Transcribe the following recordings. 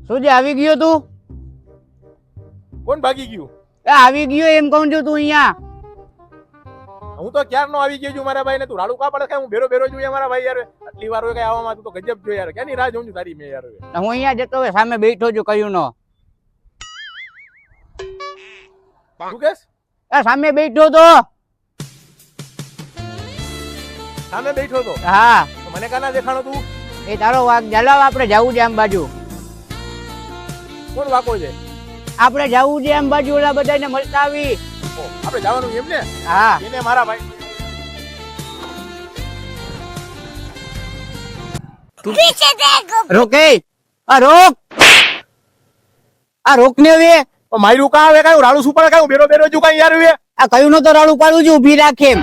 શું જે આવી ગયો તું? કોણ ભાગી ગયું? એ આવી ગયો એમ કહું છું તું અહીંયા. હું તો ક્યારનો આવી ગયો છું મારા ભાઈ ને. તું રાડું કા પડે? હું બેરો બેરો છું મારા ભાઈ યાર. આટલી વાર હોય કઈ આવવામાં, તું તો ગજબ જો યાર. ક્યાંની રાહ જોઉં છું તારી મેં યાર. હું અહીંયા જતો હવે સામે બેઠો છું કયું નો. શું કેસ? એ સામે બેઠો તો. સામે બેઠો તો? હા. તો મને કાના દેખાણો તું? એ તારો વાગ જલાવ, આપણે જવું છે આમ બાજુ. કોણ વાકો છે? આપણે જવું છે આમ બાજુ, ઓલા બધાને મળતા આવી. આપણે જવાનું એમ ને? હા. એને મારા ભાઈ રોકે. આ રોક. આ રોક ને હવે. માર્યું કા આવે? કઈ રાડું શું પડે? કઈ બેરો બેરો છું કઈ યાર હવે? આ કયું નો તો રાડું પાડું છું, ઊભી રાખ એમ.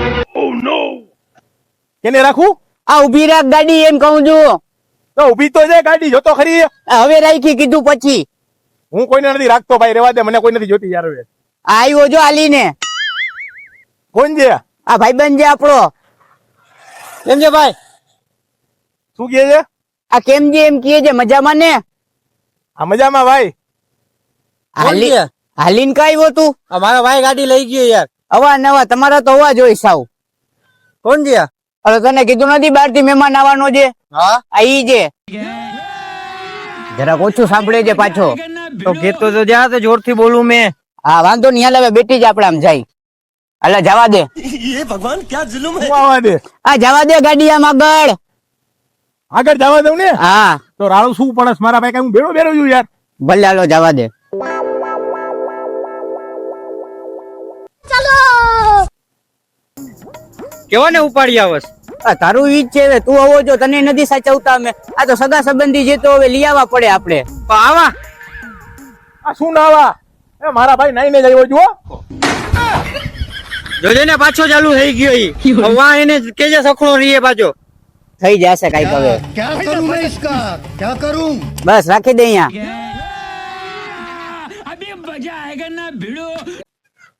કેને રાખું? આ ઊભી રાખ ગાડી એમ કહું છું. તો ઊભી તો છે ગાડી, જોતો ખરી. હવે રાખી કીધું પછી. હું કોઈને નથી રાખતો ભાઈ, રેવા દે, મને કોઈ નથી જોતી યાર હવે. આવ્યો જો હાલીને. કોણ છે? આ ભાઈબંધ છે આપણો. કેમ છે ભાઈ? શું કહે છે? આ કેમ છે એમ કહે છે, મજામાં ને? આ મજામાં ભાઈ. હાલીને કઈ આવ્યો તું? મારા ભાઈ ગાડી લઈ ગયો યાર. અવા નવા તમારા તો અવાજ હોય સાવ. કોણ છે? અરે તને કીધું નથી બહાર થી મહેમાન આવવાનો છે? હા આ ઈ છે. જરાક ઓછું સાંભળે છે પાછો. તો કેતો તો જા, તો જોરથી બોલું મેં. હા વાંધો નહીં, હાલ હવે બેઠી જ આપડે આમ જાય. હાલ જવા દે. ये भगवान क्या जुल्म હું આવવા દે. આ જવા દે ગાડી આમ આગળ. આગળ જવા દઉં ને? હા તો રાડું શું પડે મારા ભાઈ? કઈ હું બેરો બેરો છું યાર. ભલે હાલો જવા દે. કેવા ને ઉપાડી આવસ? આ તારું ઈ જ છે હવે, તું આવો છો, તને નથી સાચવતા અમે. આ તો સગા સંબંધી છે તો હવે લઈ આવવા પડે આપણે. આવા આ શું નાવા? એ મારા ભાઈ નાઈને જ આવ્યો જુઓ. જોજે ને પાછો ચાલુ થઈ ગયો ઈ. વાહ એને કેજે સખણો રહીએ પાછો. થઈ જશે કઈક હવે. क्या करूं मैं इसका क्या करूं બસ રાખી દે અહીંયા.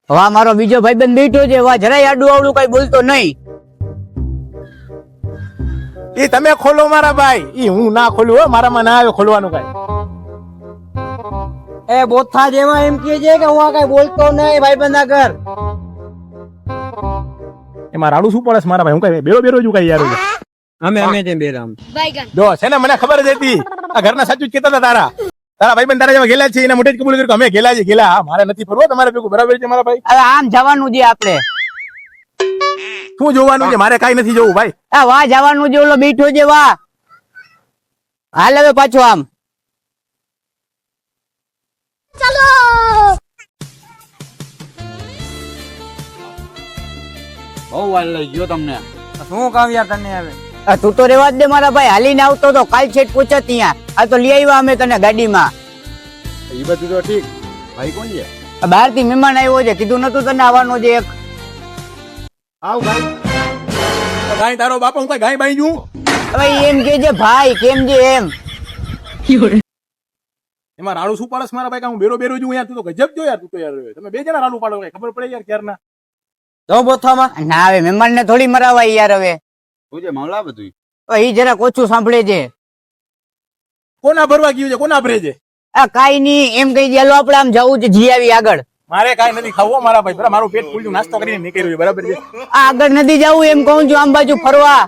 વાહ મારો બીજો ભાઈબંધ બેઠો છે. વાહ જરાય આડું આવડું કઈ બોલતો નહીં. એ તમે ખોલો મારા ભાઈ. ઈ હું ના ખોલું હો, મારામાં ના આવે ખોલવાનું કઈ. એ બોથા જેવા એમ કહે છે કે હું આ કઈ બોલતો નહીં ભાઈબંધ આગળ. એમાં રાડું શું પડે મારા ભાઈ? હું કઈ બેરો બેરો છું કઈ યાર. અમે તે બેરામ જો છે ને, મને ખબર જ હતી. આ ઘરના સાચું જ કહેતા હતા તારા ભાઈબંધ તારા જેવા ગેલા છે, એના મોઢે જ કબૂલ કર્યું કે અમે ગેલા છે. ગેલા? હા, મારે નથી ફરવો તમારે ભેગું. બરાબર છે મારા ભાઈ? હવે આમ જવાનું છે આપણે. શું જોવાનું છે? મારે કઈ નથી જોવું ભાઈ. આ વાહ જવાનું છે, ઓલો બેઠો છે. વાહ હાલ હવે પાછો આમ. બહુ વાર લઈ ગયો તમને. શું કામ યાર તને હવે? આ તું તો રેવા જ દે મારા ભાઈ. હાલીને આવતો તો કાલ છેટ પૂછે ત્યાં. આ તો લઈ આવ્યા અમે તને ગાડીમાં. એ બધું તો ઠીક. ભાઈ કોણ છે? બહાર થી મહેમાન આવ્યો છે, કીધું નતું તને આવવાનો છે એક. આવ ભાઈ. ગાય તારો બાપા? હું કઈ ગાય બાઈ છું? હવે એમ કે છે ભાઈ કેમ છે એમ. એમાં રાડું શું પાડસ મારા ભાઈ? હું બેરો બેરો છું યાર. તું તો ગજબ જો યાર. તું તો યાર તમે બે જણા રાડું પાડો, કઈ ખબર પડે યાર ક્યારના? તો બોથામાં ના હવે મહેમાન ને થોડી મરાવાય યાર. હવે શું છે મામલા બધું? ઈ જરાક ઓછું સાંભળે છે. કોના ભરવા ગયું છે? કોના ભરે છે? આ કાઈ નહીં એમ કહી દે. હાલો આપણે આમ જવું છે, જી આવી આગળ. મારે કાઈ નથી ખાવું મારા ભાઈ. બરાબર, મારું પેટ ફૂલ છું, નાસ્તો કરીને નીકળ્યું. બરાબર છે? આ આગળ નથી જવું એમ કહું છું, આમ બાજુ ફરવા.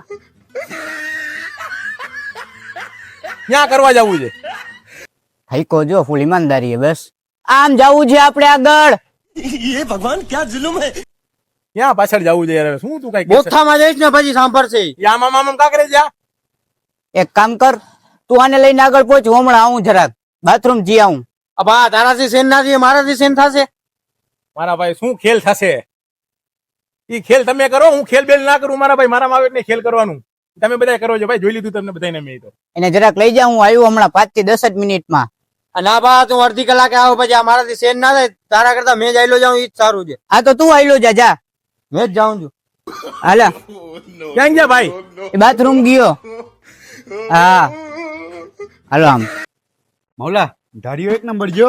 ક્યાં કરવા જવું છે? હાઈકો જો ફૂલ ઈમાનદારી બસ. આમ જવું છે આપણે આગળ. ये भगवान क्या जुल्म है ક્યાં પાછળ જવું છે યાર? શું તું કઈ બોથામાં જઈશ ને પછી સાંભળશે. આમ આમ આમ કા કરે છે? એક કામ કર, તું આને લઈને આગળ પહોંચ. હું હમણાં આવું જરાક બાથરૂમ જી આવું. અબા તારાથી સેન ના થશે, મારાથી સેન થશે. મારા ભાઈ શું ખેલ થશે? ઈ ખેલ તમે કરો, હું ખેલ બેલ ના કરું મારા ભાઈ. મારામાં આવે એટલે ખેલ કરવાનું. તમે બધા કરો છો ભાઈ, જોઈ લીધું તમને બધાને મેં તો. એને જરાક લઈ જા, હું આવ્યું હમણાં 5 થી 10 જ મિનિટમાં. ના બા તું અડધી કલાકે આવો પછી આ મારાથી સેન ના થાય. તારા કરતા મેં જ આયલો જાઉં ઈ જ સારું છે. આ તો તું આયલો જા જા. મેં જ જાઉં છું. હાલા ક્યાં ગયા ભાઈ? એ બાથરૂમ ગયો. હા હાલો આમ. મૌલા ધારીઓ એક નંબર જો.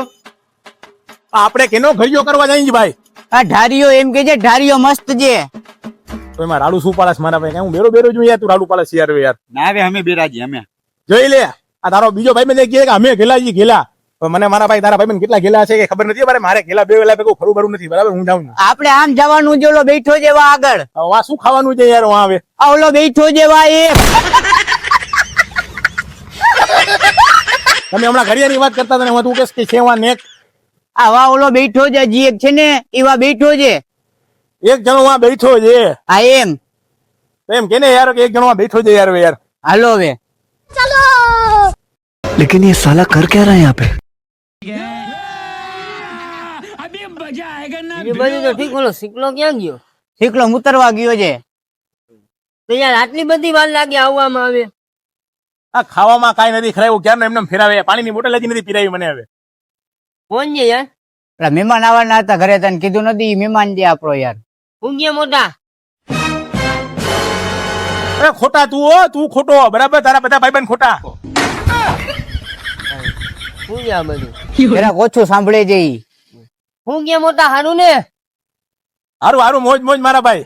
આપણે કેનો ઘડિયો કરવા જઈએ ભાઈ? આ ઢારીઓ એમ કે છે, ઢારીઓ મસ્ત છે. તો એમાં રાડું શું પાડસ મારા ભાઈ? હું બેરો બેરો છું યાર. તું રાડું પાડસ યાર. યાર ના હવે અમે બેરાજી અમે જોઈ લે. આ તારો બીજો ભાઈ મને કહે કે અમે ગેલા જી ગેલા. પણ મને મારા ભાઈ તારા ભાઈ કેટલા ગેલા છે કે ખબર નથી. મારે મારે ગેલા બે વેલા ભેગું ફરવું બરવું નથી. બરાબર, હું જાઉં છું. આપણે આમ જવાનું છે, ઓલો બેઠો છે વા આગળ. હવે આ શું ખાવાનું છે યાર વાં આવે? આ ઓલો બેઠો છે વા એક. તમે હમણાં ઘડિયાની વાત કરતા હતા ને તું કહેશ કે છે વાં નેક. આ વા ઓલો બેઠો છે, હજી એક છે ને એવા બેઠો છે. એક જણો વાં બેઠો છે. આ એમ એમ કે ને યાર કે એક જણો વાં બેઠો છે યાર. હવે યાર હાલો હવે. लेकिन ये साला कर क्या रहा है यहाँ पे? બીજું બધું તો ઠીક. ઓલો સિકલો ક્યાં ગયો? શીકલો ઉતરવા ગયો છે. તો યાર આટલી બધી વાર લાગે આવવામાં આવે. આ ખાવામાં કાંઈ નથી ખરાયું. ક્યારનો એમને એમ ફેરાવે. પાણીની બોટલ હજી નથી પીરાવી મને. હવે કોણ છે યાર? પેલા મહેમાન આવવાના હતા ઘરે, તને કીધું નથી? ઈ મહેમાન છે આપણો યાર. હું ગયા મોટા? અરે ખોટા તું હો, તું ખોટો. બરાબર, તારા બધા ભાઈબંધ ખોટા. હું ગયા બધું? જરાક ઓછું સાંભળે છે ઈ. હું ગયા મોટા? હારું ને? હારું હારું, મોજ મોજ મારા ભાઈ.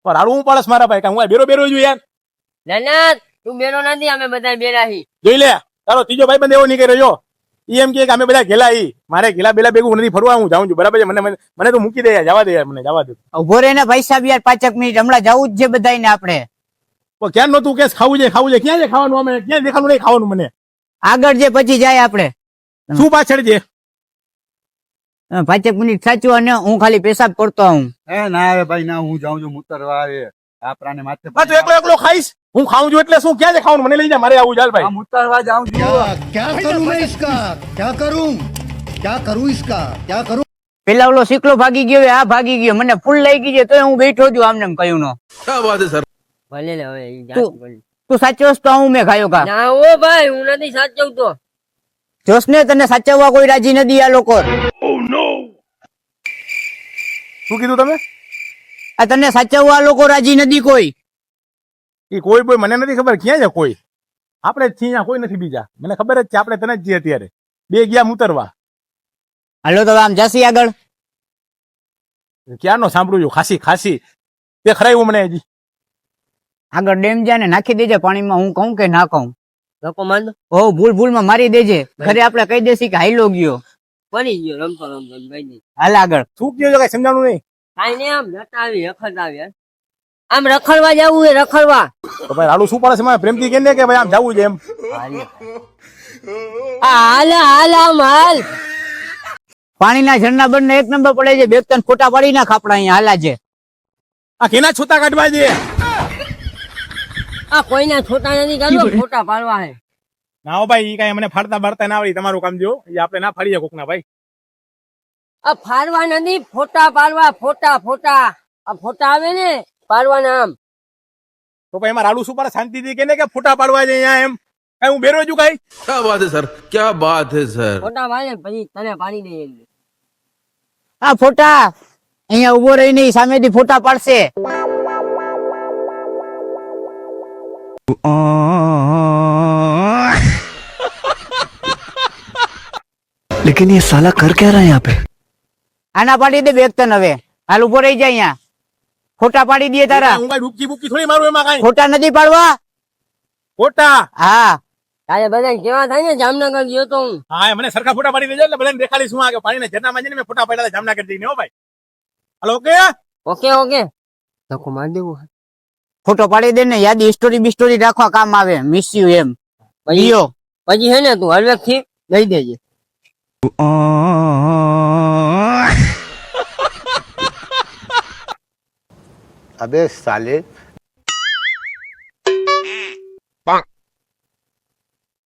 પણ હારું હું પાડસ મારા ભાઈ. કાં હું બેરો બેરો છું યાર. ના તું બેરો નથી, અમે બધા બેરા હી. જોઈ લે, તારો ત્રીજો ભાઈબંધ એવો નીકળ્યો જો. ઈ એમ કે અમે બધા ગેલા. ઈ મારે ગેલા બેલા ભેગું નથી ફરવા. હું જાઉં છું. બરાબર છે, મને તો મૂકી દે યાર. જવા દે યાર, મને જવા દે. ઉભો રહે ને ભાઈ સાહેબ યાર, 5 મિનિટ હમણાં જવું જ છે બધાને આપણે. પણ ક્યાં નતું કેસ ખાવું છે ખાવું છે? ક્યાં છે ખાવાનું? અમે ક્યાં દેખાનું નહીં ખાવાનું મને. આગળ જે પછી જાય આપણે. શું પાછળ છે? 5 મિનિટ સાચું, અને હું ખાલી પેશાબ કરતો હું. ના આવે ભાઈ ના, હું જાઉં છું મુતરવા આવે આપરાને માથે. આ તો એકલો એકલો ખાઈશ. હું ખાઉં છું એટલે શું? ક્યાં છે ખાવાનું? મને લઈ જા. મારે આવું ચાલ ભાઈ. મુતરવા જાઉં છું. क्या करूं मैं इसका? क्या करूं इसका? क्या करूं? પેલા ઓલો શીકલો ભાગી ગયો, આ ભાગી ગયો. મને ફૂલ લઈ ગઈ છે તો હું બેઠો છું આમને એમ કહ્યું નો. ભલે ને હવે ઈ જાતી ભલે. તું સાચો તો હું મેં ખાયો કા? ના ઓ ભાઈ, હું નથી સાચવતો. જોશ ને, તને સાચવવા કોઈ રાજી નથી આ લોકો. શું કીધું તમે? આ તને સાચવવા આ લોકો રાજી નથી કોઈ. એ કોઈ કોઈ મને નથી ખબર. ક્યાં છે કોઈ? આપણે જ છીએ અહીંયા, કોઈ નથી બીજા. મને ખબર જ છે આપણે તને જ છીએ અત્યારે. બે ગયા મુતરવા. હાલો તો આમ જાસી આગળ. ક્યારનો સાંભળું છું ખાસી ખાસી. તે ખરાયું મને હજી. આગળ ડેમ જાય ને નાખી દેજે પાણીમાં. હું કહું કે ના કહું? ધક્કો માર દો. ઓ ભૂલમાં મારી દેજે. ઘરે આપણે કહી દેસી કે હાઈલો ગયો. પડી ગયો રમતો રમતો ભાઈ. હાલ આગળ. શું કહ્યું છે? કઈ સમજાણું નહીં. કાઈ નહીં, આમ જતા આવી રખડ આવી. આમ રખડવા જવું એ રખડવા. તો ભાઈ હાલું શું પડે છે? મને પ્રેમથી કે ને કે ભાઈ આમ જવું છે એમ. હાલ હાલ આમ હાલ. પાણીના ઝરણા બંને એક નંબર પડે છે. 2-3 ફોટા પાડી નાખ આપડા અહીંયા. હાલા છે આ કેના છૂતા કાઢવા છે? આ કોઈના છોટા નથી કાઢો, ફોટા પાડવા હે. ના હો ભાઈ, ઈ કાંઈ મને ફાડતા બાડતા ના આવડી. તમારું કામ જો એ આપણે ના ફાડીએ કોકના ભાઈ. આ ફાડવા નથી, ફોટા પાડવા. ફોટા ફોટા આ ફોટા આવે ને પાડવાના. આમ તો ભાઈ એમાં રાડું શું પડે? શાંતિથી કે ને કે ફોટા પાડવા છે અહીંયા એમ. કઈ હું બેરો છું કઈ? क्या बात है सर, क्या बात है सर. ફોટા પાડે પછી તને પાડી દઈએ. આ ફોટા અહીંયા ઉભો રહીને ઈ સામેથી ફોટા પાડશે. लेकिन ये साला कर क्या रहा है यहाँ पे? આના પાડી દે બેગતન. હવે હાલ ઉભો રહી જાય અહીંયા. ફોટા પાડી દે તારા. હું કઈ ડૂબકી બુબકી થોડી મારું એમાં કઈ. ફોટા નથી પાડવા. ફોટા હા તારે બધા કેવા થાય ને, જામનગર ગયો તો હું. હા, મને સરખા ફોટા પાડી દેજો એટલે બધાને દેખાડી શું આ પાણીના ઝરણામાં જઈને મેં ફોટા પાડ્યા હતા જામનગર જઈને. હો ભાઈ, હાલો ઓકે. Okay okay. ધક્કો માર દેવું. ફોટો પાડી દે ને, યાદી હિસ્ટોરી બિસ્ટોરી રાખવા કામ આવે. મિસ યુ એમ. લિયો પછી હે ને તું હળવેક થી દઈ દેજે. अबे साले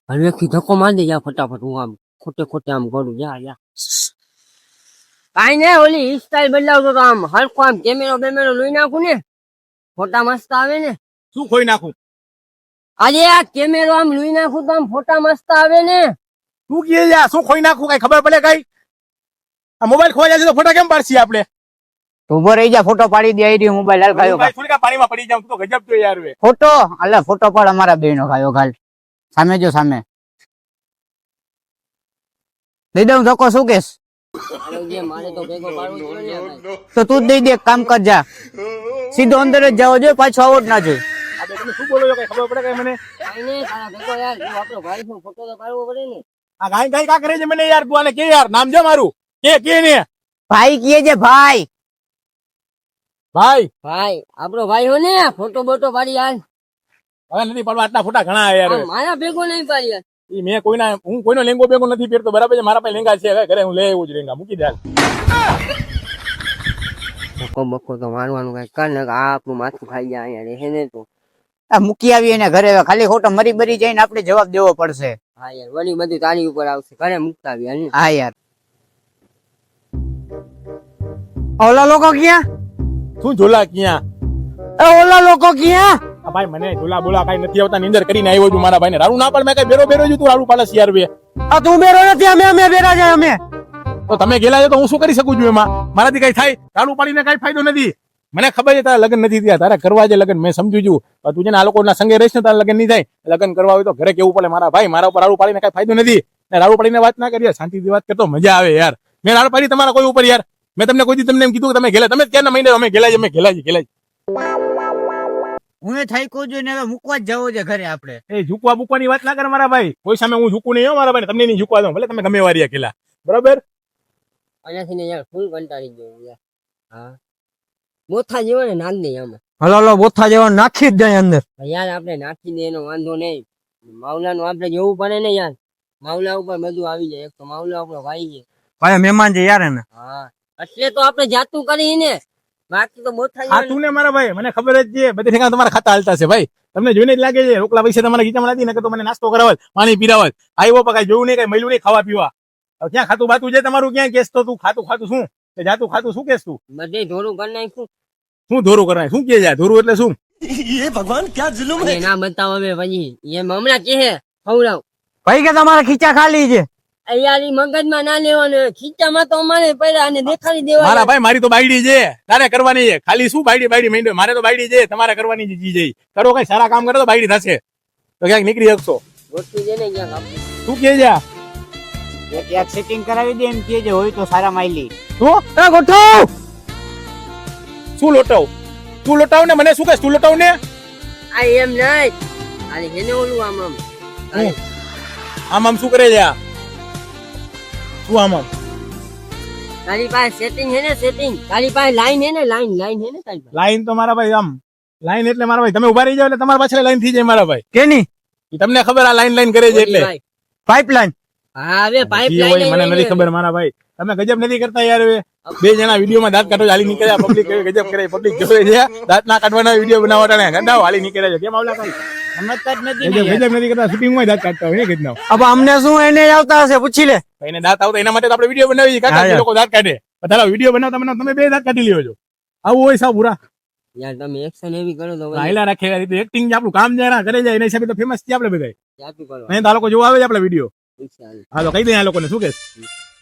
હળવેક થી ધક્કો માર દે જા ફટાફટ. હું આમ ખોટે ખોટે આમ કરું. જા જા. કાઈ ને ઓલી સ્ટાઇલ બદલાવતો તો આમ હરખો આમ કેમેરો બેમેરો લઈ નાખું ને, ફોટા મસ્ત આવે ને. શું ખોઈ નાખું? આજે આ કેમેરો આમ લઈ નાખું તો આમ ફોટા મસ્ત આવે ને. શું કહે છે? શું ખોઈ નાખું? કઈ ખબર પડે કઈ? આ મોબાઈલ ખોવાઈ જાય છે તો ફોટા કેમ પાડશી આપણે? ઉભો રહી જા. ફોટો પાડી દે. આઈ રહ્યો મોબાઈલ. હાલ ખાયો ખા. થોડી પાણીમાં પડી જાઉં તો ગજબ તો યાર. હવે ફોટો અલે ફોટો પાડ. અમારા બેનો ખાયો ખાલ. સામે જો સામે. દઈ દઉં ધક્કો? શું કેસ? મારે તો ભેગો પાડવો જોઈએ ને ભાઈ. તો તું જ દઈ દે. કામ કર જા. સીધો અંદર જ જાવો જોઈએ. પાછો આવો જ ના જોઈએ. તમે શું બોલો છો? કઈ ખબર પડે કઈ મને? કાઈ નહીં, તારા ભેગો યાર. તું આપણો ભાઈ છું, ફોટો તો પાડવો પડે ને. આ ગાય ગાય કા કરે છે મને યાર? તું આને કે યાર, નામ છે મારું, કે ને ભાઈ કહે છે ભાઈ. ભાઈ. ભાઈ આપણો ભાઈ હો ને, ફોટો બોટો પાડી યાર. હવે નથી પાડવા, આટલા ફોટા ઘણા યાર. આમ મારા ભેગો નહીં પાડી યાર. ઈ મેં હું કોઈનો લેંગો બેંગો નથી પહેરતો, બરાબર છે? મારા પાસે લેંગા છે, હવે ઘરે હું લઈ આવ્યો જ લેંગા, મૂકી દે. બકો બકો તો મારવાનું કઈ કર ને, આ આપણું માથું ખાઈ જાય અહીંયા રહે ને તો. આ મૂકી આવીએ એને ઘરે, હવે ખાલી ખોટો મરી બરી જઈને આપણે જવાબ દેવો પડશે. હા યાર, વળી બધું તારી ઉપર આવશે, ઘરે મૂકતા આવી હાલ ને. હા યાર. ઓલા લોકો ક્યાં? શું ઝોલા ક્યાં? ઓલા લોકો ક્યાં? આ ભાઈ મને ઝોલા બોલા કઈ નથી આવતા, નીંદર કરીને આવ્યો છું મારા ભાઈને. રાડું ના પાડ, મેં કઈ બેરો બેરો છું, તું રાડું પાડસ યાર બે. આ તું બેરો નથી, અમે બેરા જાય અમે. તો તમે ગેલા છો તો હું શું કરી શકું છું એમાં? મારાથી કઈ થાય? રાડું પાડીને કઈ ફાયદો નથી. મને ખબર છે તારા લગ્ન નથી થયા, તારે કરવા છે લગ્ન, મેં સમજુ છું. તું છે ને આ લોકોના સંગે રહીશ ને, તારા લગ્ન નહીં થાય. લગ્ન કરવા હોય તો ઘરે કેવું પડે મારા ભાઈ, મારા ઉપર રાડું પાડીને કઈ ફાયદો નથી. ને રાડું પાડીને વાત ના કરીએ, શાંતિથી વાત કરતો મજા આવે યાર. મેં રાડું પાડી તમારા કોઈ ઉપર યાર? મેં તમને કોઈ દી તમને એમ કીધું કે તમે ગેલા? તમે ક્યારના મહિને અમે ગેલા છે. હું થઈ કહું છું ને, હવે મૂકવા જ જવો છે ઘરે આપણે. એ ઝૂકવા બુકવાની વાત ના કરે મારા ભાઈ, કોઈ સામે હું ઝૂકું નહીં હો મારા ભાઈ, તમને નહીં ઝૂકવા દઉં, ભલે તમે ગમે વારી ગેલા, બરોબર? અહીંયાથી ને યાર ફૂલ કંટાળી ગયો યાર. હા મોથા જેવો ને નાખ દે આમાં. હલો બોથા જેવા નાખી જ જાય અંદર. યાર આપણે નાખી દે એનો વાંધો નહીં, માવલાનું આપણે જોવું પડે ને યાર. માવલા ઉપર બધું આવી જાય, એક તો માવલા ઉપર ભાઈ છે. ભાઈ મહેમાન છે યાર એને. હા એટલે તો આપણે જાતું કરી ને, બાકી તો મોથા હા તું ને મારા ભાઈ, મને ખબર જ છે બધી ઠેકાણા તમારા ખાતા હાલતા છે ભાઈ, તમને જોઈને જ લાગે છે રોકલા પૈસા તમારા ગીચામાં નથી, નકર તો મને નાસ્તો કરાવત, પાણી પીરાવત. આવ્યો પણ કઈ જોયું નહીં, કઈ મળ્યું નહીં ખાવા પીવા. હવે ક્યાં ખાતું બાતું છે તમારું? ક્યાં કેસ તો તું ખાતું શું જાતું ખાતું શું કેસ તું? બધે ધોરું કરી નાખ્યું. શું ધોરું કરાય? શું કે જાય ધોરું એટલે શું? અને ના બતાવો હવે પછી એમ હમણાં કે ખવડાવ. ભાઈ કે તમારા ખીચા ખાલી છે. યાર ઈ મગજમાં ના લેવાનું, ખીચામાં તો અમારે પડ્યા અને દેખાડી દેવા. મારા ભાઈ મારી તો બાયડી છે, તારે કરવાની છે. ખાલી શું બાયડી માંડ્યો? મારે તો બાયડી છે, તમારે કરવાની છે. જી કરો, કઈ સારા કામ કરો તો બાયડી થશે, તો ક્યાંક નીકળી શકશો. ગોઠવી દે ને ક્યાંક આપણે. શું કે જા? એક સેટિંગ કરાવી દે એમ કે હોય તો સારા માયલી. શું ગોઠવ. શું લોટાવ? તું લોટાવ ને મને શું કહેશ? તું લોટાવ ને. આ એમ નહીં, અરે હેને ઓલું આમ આમ શું કરે છે? શું આમ તારી પાસે સેટિંગ હે ને? સેટિંગ તારી પાસે લાઈન હે ને? લાઈન હે ને તારી પાસે? લાઈન તો મારા ભાઈ આમ લાઈન એટલે મારા ભાઈ તમે ઉભા રહી જાવ એટલે તમારા પાછળ લાઈન થઈ જાય મારા ભાઈ. કેની? ઈ તમને ખબર આ લાઈન કરે છે એટલે પાઇપલાઇન. હા હવે ઈ પાઇપલાઈન હોય મને નથી ખબર મારા ભાઈ, તમે ગજબ નથી કરતા યાર. હવે બે જણા વિડીયોમાં દાંત કાઢો હાલી નીકળ્યા, પબ્લિક ગજબ કરે, પબ્લિક જોવે છે દાંત ના કાઢવાના વિડીયો બનાવવાના ગંડાઓ હાલી નીકળ્યા છે. કેમ આવલા ભાઈ સમજતા જ નથી ને યાર. ગજબ નથી કરતા, શૂટિંગમાં દાંત કાઢતા હોય ને ગજના. હવે અમને શું એને આવતા હશે, પૂછી લે. એને દાંત આવતા એના માટે તો આપણે વિડીયો બનાવી કાકા, એ લોકો દાંત કાઢે. તારા વિડીયો બનાવતા તમે બે દાંત કાઢી લ્યો છો, આવું હોય સાવ પૂરા યાર. તમે એક્શન એવી કરો તો હાઈલા રાખે એક્ટિંગ આપણું કામ જરા કરે જાય એના હિસાબે તો ફેમસ છે આપણે બધા. જાતું કરો. નહીં તો આ લોકો જોવા આવે છે આપણા વિડીયો. ચાલ. હા તો કહી દે આ લોકોને શું કહેશ?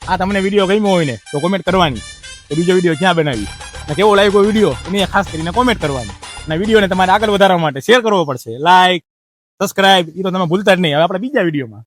આ તમને વિડીયો ગમ્યો હોય ને તો કોમેન્ટ કરવાની, તો બીજો વિડીયો ક્યાં બનાવી ને કેવો લાગ્યો વિડીયો એને ખાસ કરીને કોમેન્ટ કરવાની. અને વિડીયોને તમારે આગળ વધારવા માટે શેર કરવો પડશે, લાઈક સબસ્ક્રાઇબ એ તો તમે ભૂલતા જ નહીં. હવે આપણે બીજા વિડીયોમાં